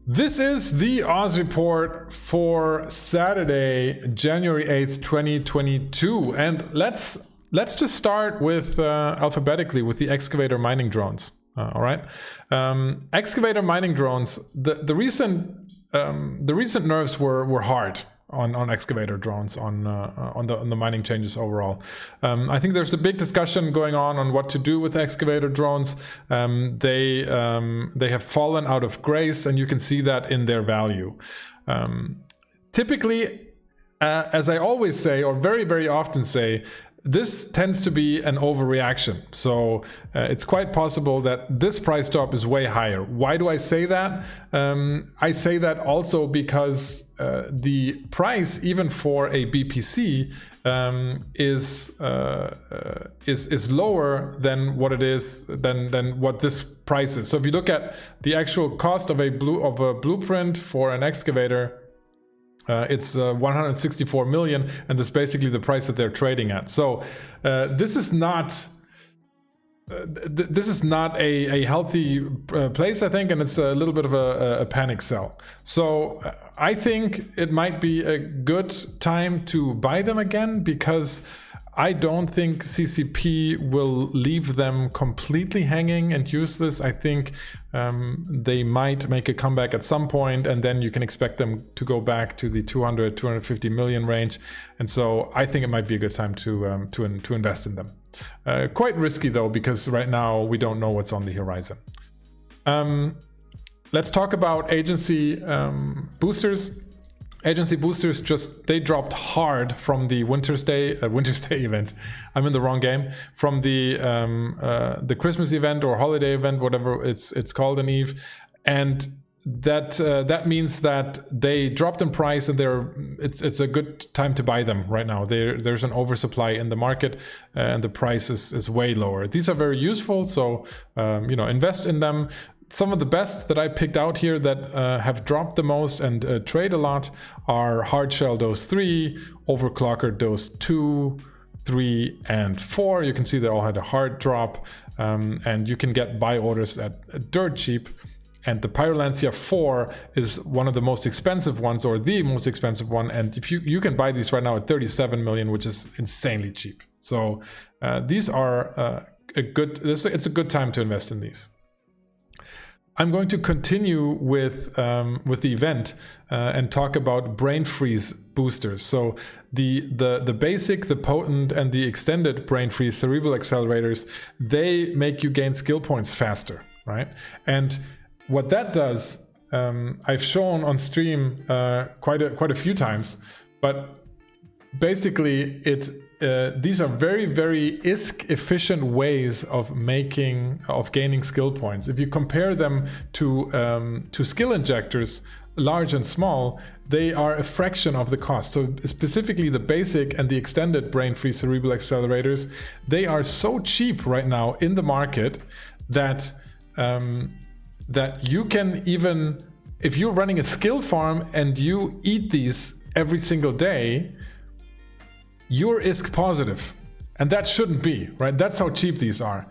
This is the Oz report for Saturday, January 8th, 2022. And let's just start with alphabetically with the Excavator mining drones. All right. Excavator mining drones, the recent nerfs were hard on Excavator drones, on the mining changes overall. I think there's a big discussion going on what to do with Excavator drones. They have fallen out of grace, and you can see that in their value. Typically, as I always say, or very, very often say, this tends to be an overreaction. So it's quite possible that this price drop is way higher. Why do I say that? I say that also because the price, even for a BPC, is lower than what it is than what this price is. So if you look at the actual cost of a blueprint for an excavator, it's 164 million, and that's basically the price that they're trading at. So this is not a healthy place, I think, and it's a little bit of a panic sell. So I think it might be a good time to buy them again, because I don't think CCP will leave them completely hanging and useless. I think they might make a comeback at some point, and then you can expect them to go back to the 250 million range. And so I think it might be a good time to invest in them. Quite risky though, because right now we don't know what's on the horizon. Let's talk about agency boosters. Agency boosters they dropped hard from the Winter's Day event. I'm in the wrong game. From the Christmas event or holiday event, whatever it's called in Eve, and that means that they dropped in price, and it's a good time to buy them right now. There's an oversupply in the market, and the price is way lower. These are very useful, so invest in them. Some of the best that I picked out here that have dropped the most and trade a lot are Hardshell Dose 3, Overclocker Dose 2, 3, and 4. You can see they all had a hard drop, and you can get buy orders at dirt cheap. And the Pyrolantia 4 is one of the most expensive ones, or the most expensive one. And if you can buy these right now at 37 million, which is insanely cheap. So these are it's a good time to invest in these. I'm going to continue with the event and talk about brain freeze boosters. So the basic, the potent, and the extended brain freeze cerebral accelerators, they make you gain skill points faster, right? And what that does, I've shown on stream quite a few times, but basically these are very, very ISK efficient ways of gaining skill points. If you compare them to skill injectors, large and small, they are a fraction of the cost. So specifically the basic and the extended brain free cerebral accelerators, they are so cheap right now in the market that you can, even if you're running a skill farm and you eat these every single day, you're ISK positive, and that shouldn't be, right? That's how cheap these are.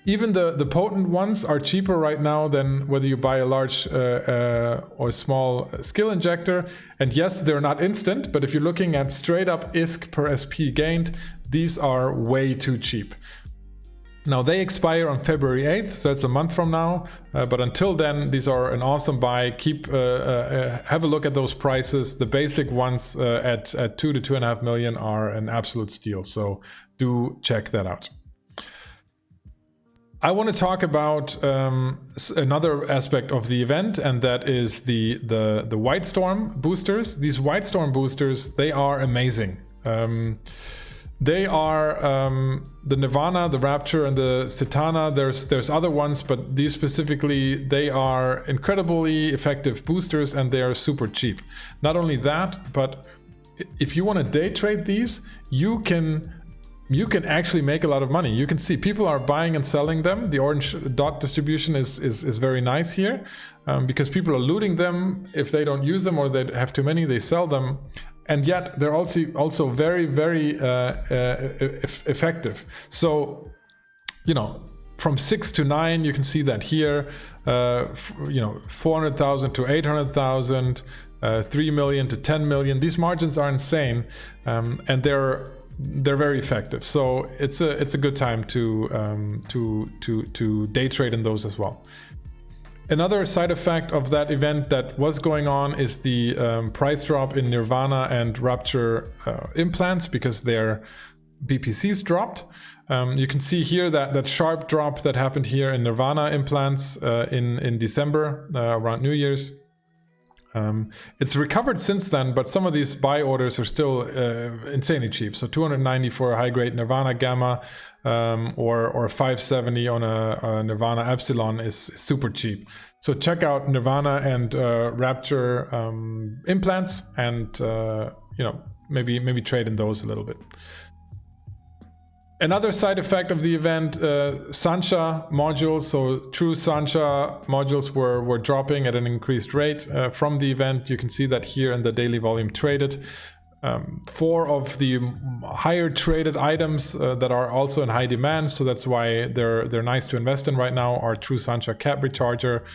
Even the potent ones are cheaper right now than whether you buy a large or small skill injector. And yes, they're not instant, but if you're looking at straight up ISK per SP gained, these are way too cheap. Now they expire on February 8th, so it's a month from now. But until then, these are an awesome buy. Have a look at those prices. The basic ones at 2 to 2.5 million are an absolute steal. So do check that out. I want to talk about another aspect of the event, and that is the White Storm boosters. These White Storm boosters, they are amazing. They are the Nirvana, the Rapture, and the Satana. There's other ones, but these specifically, they are incredibly effective boosters, and they are super cheap. Not only that, but if you want to day trade these, you can actually make a lot of money. You can see people are buying and selling them. The orange dot distribution is very nice here, because people are looting them. If they don't use them or they have too many, they sell them. And yet they're also very, very effective. So, from 6 to 9, you can see that here, 400,000 to 800,000, 3 million to 10 million. These margins are insane, and they're very effective. So it's a good time to day trade in those as well. Another side effect of that event that was going on is the price drop in Nirvana and Rapture implants, because their BPCs dropped. You can see here that sharp drop that happened here in Nirvana implants in December around New Year's. It's recovered since then, but some of these buy orders are still insanely cheap. So 290 for a high-grade Nirvana Gamma, or 570 on a Nirvana Epsilon is super cheap. So check out Nirvana and Rapture implants, and maybe trade in those a little bit. Another side effect of the event, Sancha modules, so true Sancha modules were dropping at an increased rate from the event. You can see that here in the daily volume traded. 4 of the higher traded items that are also in high demand, so that's why they're nice to invest in right now, are True Sancha Cap Recharger,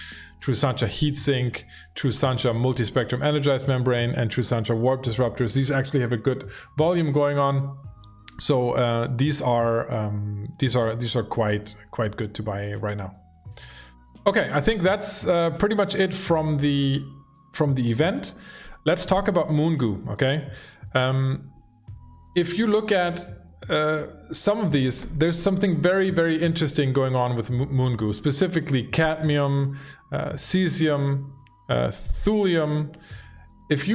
True Sancha Heatsink, True Sancha Multispectrum Energized Membrane, and True Sancha Warp Disruptors. These actually have a good volume going on. So these are quite good to buy right now. Okay, I think that's pretty much it from the event. Let's talk about Moongoo. Okay, if you look at some of these, there's something very interesting going on with Moongoo, specifically cadmium, cesium, thulium. If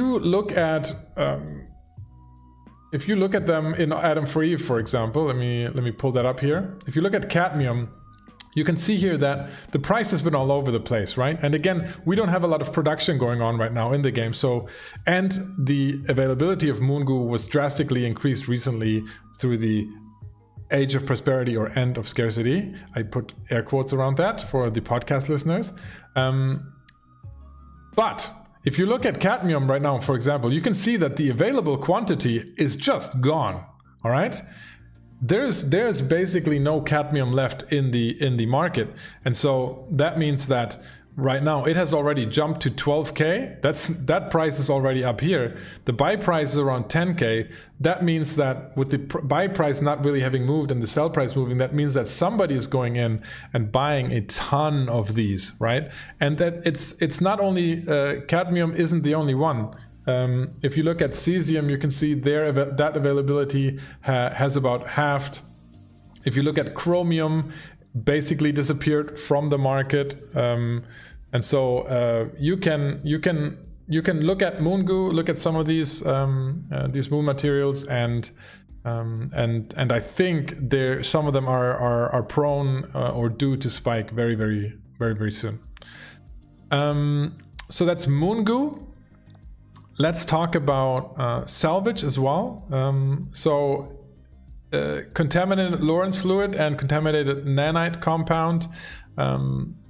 you look at them in Atom for Eve, for example, let me pull that up here. If you look at cadmium, you can see here that the price has been all over the place, right? And again, we don't have a lot of production going on right now in the game. So, and the availability of Moongoo was drastically increased recently through the Age of Prosperity or End of Scarcity. I put air quotes around that for the podcast listeners. But if you look at cadmium right now, for example, you can see that the available quantity is just gone. All right, there's basically no cadmium left in the market, and so that means that right now it has already jumped to 12K. That price is already up here. The buy price is around 10K. That means that with the buy price not really having moved and the sell price moving, that means that somebody is going in and buying a ton of these, right? And that it's not only cadmium isn't the only one. If you look at cesium, you can see that availability has about halved. If you look at chromium, basically disappeared from the market, and so you can look at Moongoo, look at some of these moon materials, and I think some of them are prone or due to spike very soon. So that's Moongoo. Let's talk about Salvage as well. Contaminated Lawrence fluid and contaminated nanite compound.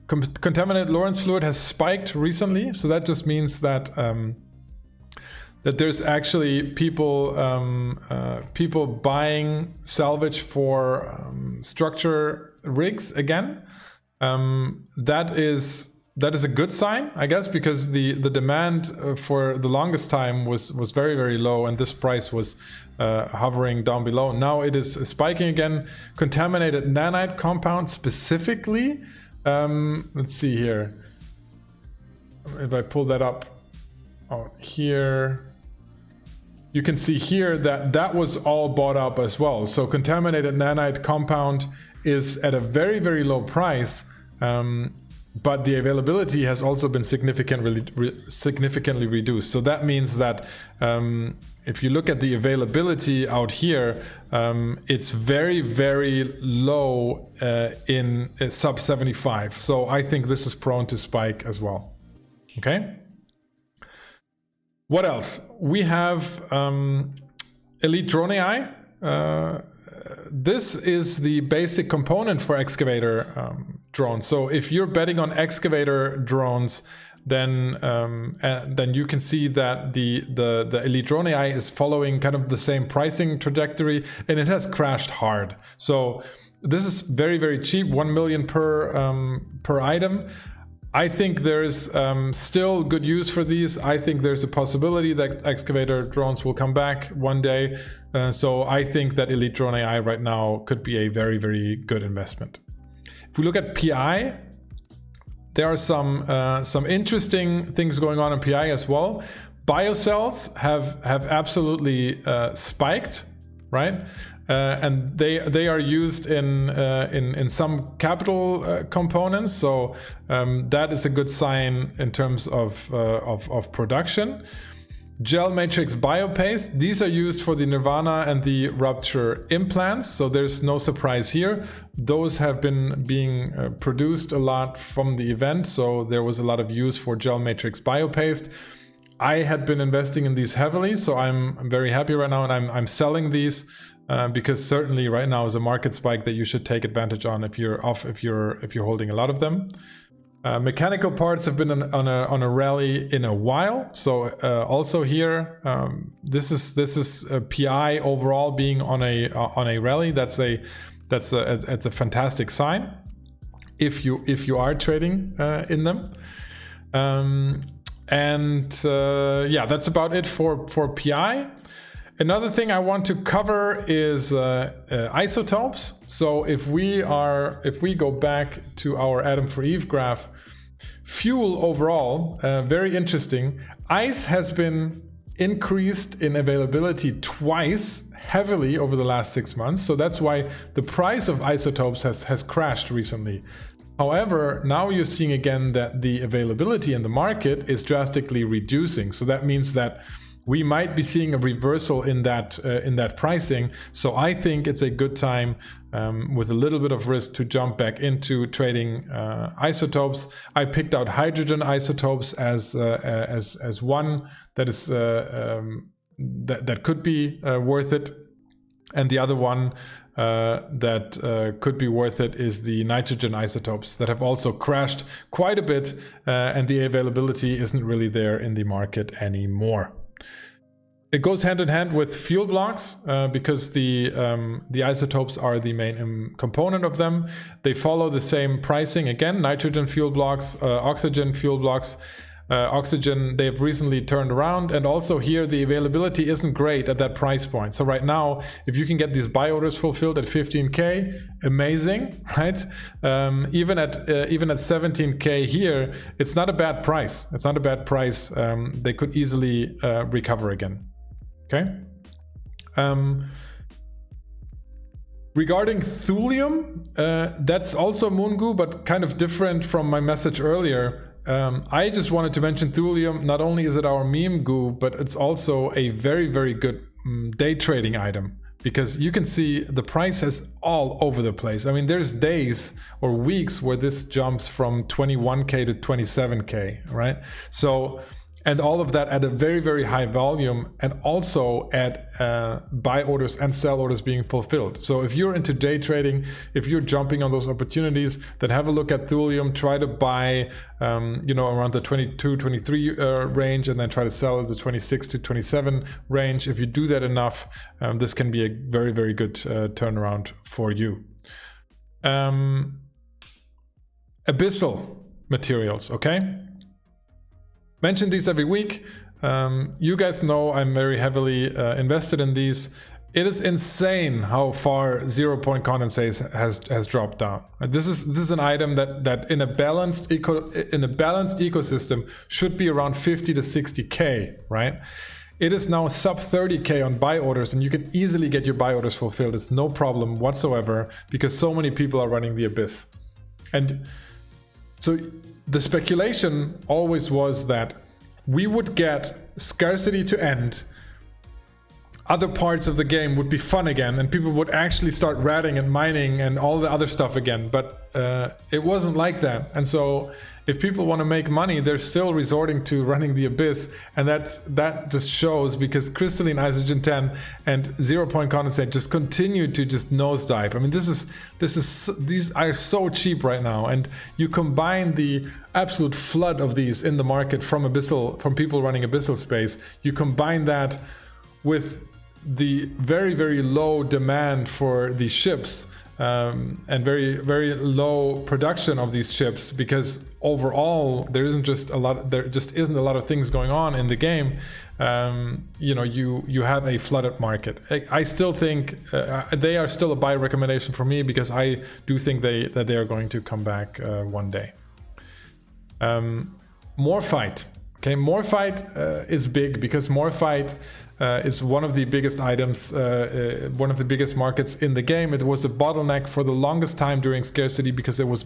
Contaminated Lawrence fluid has spiked recently, so that just means that that there's actually people buying salvage for structure rigs again. That is a good sign, I guess, because the demand for the longest time was very low, and this price was hovering down below. Now it is spiking again. Contaminated nanite compound specifically. Let's see here. If I pull that up out here, you can see here that was all bought up as well. So contaminated nanite compound is at a very low price. But the availability has also been significantly reduced. So that means that if you look at the availability out here, it's very low in sub 75. So I think this is prone to spike as well. Okay. What else? We have Elite Drone AI. This is the basic component for Excavator drones. So if you're betting on Excavator drones, then you can see that the Elite Drone AI is following kind of the same pricing trajectory, and it has crashed hard. So this is very, very cheap, 1 million per item. I think there's still good use for these. I think there's a possibility that excavator drones will come back one day. So I think that Elite Drone AI right now could be a very, very good investment. If we look at PI, there are some interesting things going on in PI as well. Biocells have absolutely spiked, right? And they are used in some capital components, so that is a good sign in terms of production. Gel matrix biopaste, these are used for the Nirvana and the Rupture implants, so there's no surprise here. Those have been being produced a lot from the event, so there was a lot of use for gel matrix biopaste. I had been investing in these heavily, so I'm very happy right now, and I'm selling these because certainly right now is a market spike that you should take advantage on if you're holding a lot of them. Mechanical parts have been on a rally in a while, so also here this is a PI overall being on a rally. That's a fantastic sign if you are trading in them. Yeah, that's about it for PI. Another thing I want to cover is isotopes. So if we go back to our Adam for Eve graph, fuel overall, very interesting. Ice has been increased in availability twice heavily over the last 6 months. So that's why the price of isotopes has crashed recently. However, now you're seeing again that the availability in the market is drastically reducing. So that means that we might be seeing a reversal in that pricing. So I think it's a good time with a little bit of risk to jump back into trading isotopes. I picked out hydrogen isotopes as one that is that could be worth it, and the other one that could be worth it is the nitrogen isotopes that have also crashed quite a bit, and the availability isn't really there in the market anymore. It goes hand in hand with fuel blocks because the isotopes are the main component of them. They follow the same pricing. Again, nitrogen fuel blocks, oxygen fuel blocks. Oxygen, they have recently turned around, and also here the availability isn't great at that price point. So right now, if you can get these buy orders fulfilled at 15K, amazing, right? Even at 17K here, it's not a bad price. It's not a bad price. They could easily recover again. Okay. Regarding thulium, that's also Moongoo, but kind of different from my message earlier. I just wanted to mention thulium. Not only is it our meme goo, but it's also a very, very good day trading item, because you can see the price is all over the place. I mean, there's days or weeks where this jumps from 21K to 27K, right? So, and all of that at a very, very high volume, and also at buy orders and sell orders being fulfilled. So if you're into day trading, if you're jumping on those opportunities, then have a look at thulium, try to buy around the 22, 23 range, and then try to sell at the 26 to 27 range. If you do that enough, this can be a very, very good turnaround for you. Abyssal materials, okay? Mention these every week. You guys know I'm very heavily invested in these. It is insane how far 0 point condensate has dropped down. This is an item that in a balanced ecosystem should be around 50 to 60K, right? It is now sub 30K on buy orders, and you can easily get your buy orders fulfilled. It's no problem whatsoever, because so many people are running the Abyss. And so the speculation always was that we would get scarcity to end, other parts of the game would be fun again, and people would actually start ratting and mining and all the other stuff again. But it wasn't like that. And so if people want to make money, they're still resorting to running the Abyss, and that just shows, because crystalline isogen 10 and 0 point condensate just continue to just nosedive. I mean, these are so cheap right now, and you combine the absolute flood of these in the market from people running Abyssal space. You combine that with the very, very low demand for the ships and very low production of these chips, because overall there just isn't a lot of things going on in the game. You know, you have a flooded market. I still think they are still a buy recommendation for me, because I do think that they are going to come back one day. Morphite. Okay, Morphite is big because Morphite is one of the biggest items, one of the biggest markets in the game. It was a bottleneck for the longest time during scarcity, because it was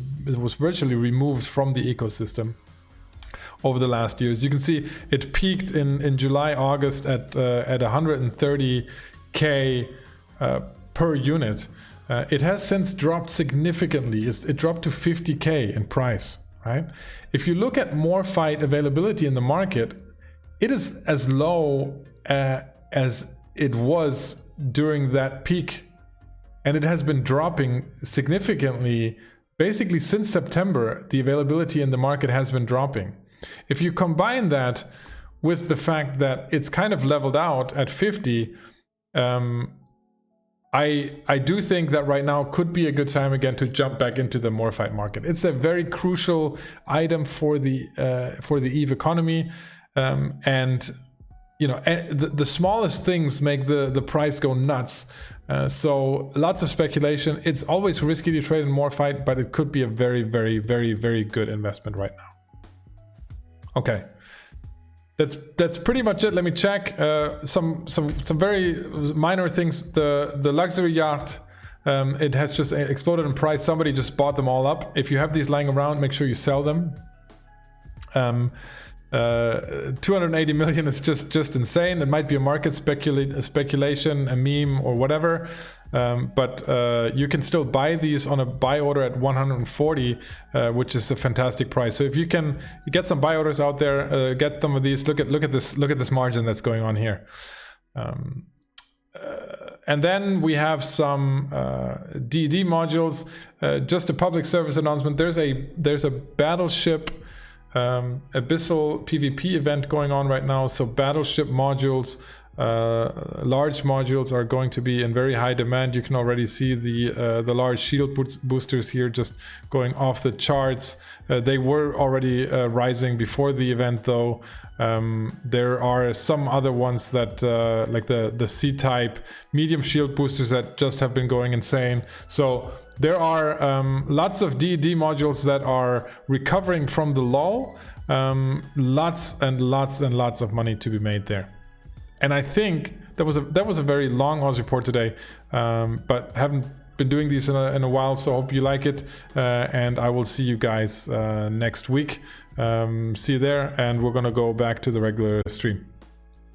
virtually removed from the ecosystem over the last years. You can see it peaked in July, August at 130k per unit. It has since dropped significantly. It dropped to 50k in price. Right? If you look at Morphite availability in the market, it is as low as it was during that peak, and it has been dropping significantly. Basically, since September, the availability in the market has been dropping. If you combine that with the fact that it's kind of leveled out at 50, I do think that right now could be a good time again to jump back into the Morphite market. It's a very crucial item for the EVE economy, and you know, the smallest things make the price go nuts. So lots of speculation. It's always risky to trade in Morphite, but it could be a very good investment right now. Okay. That's pretty much it. Let me check some very minor things. The luxury yacht, it has just exploded in price. Somebody just bought them all up. If you have these lying around, make sure you sell them. 280 million is just insane. It might be a market speculation, a meme or whatever, but you can still buy these on a buy order at 140, which is a fantastic price. So if you get some buy orders out there, get some of these. Look at this margin that's going on here. And then we have some DD modules. Just a public service announcement. There's a battleship Abyssal PvP event going on right now. So battleship modules, large modules, are going to be in very high demand. You can already see the large shield boosters here just going off the charts. They were already rising before the event, though. There are some other ones that like the C-type medium shield boosters that just have been going insane. So there are lots of DD modules that are recovering from the lull. Lots and lots of money to be made there. And I think that was a very long Oz report today, but haven't been doing these in a while, so I hope you like it. And I will see you guys next week. See you there, and we're gonna go back to the regular stream.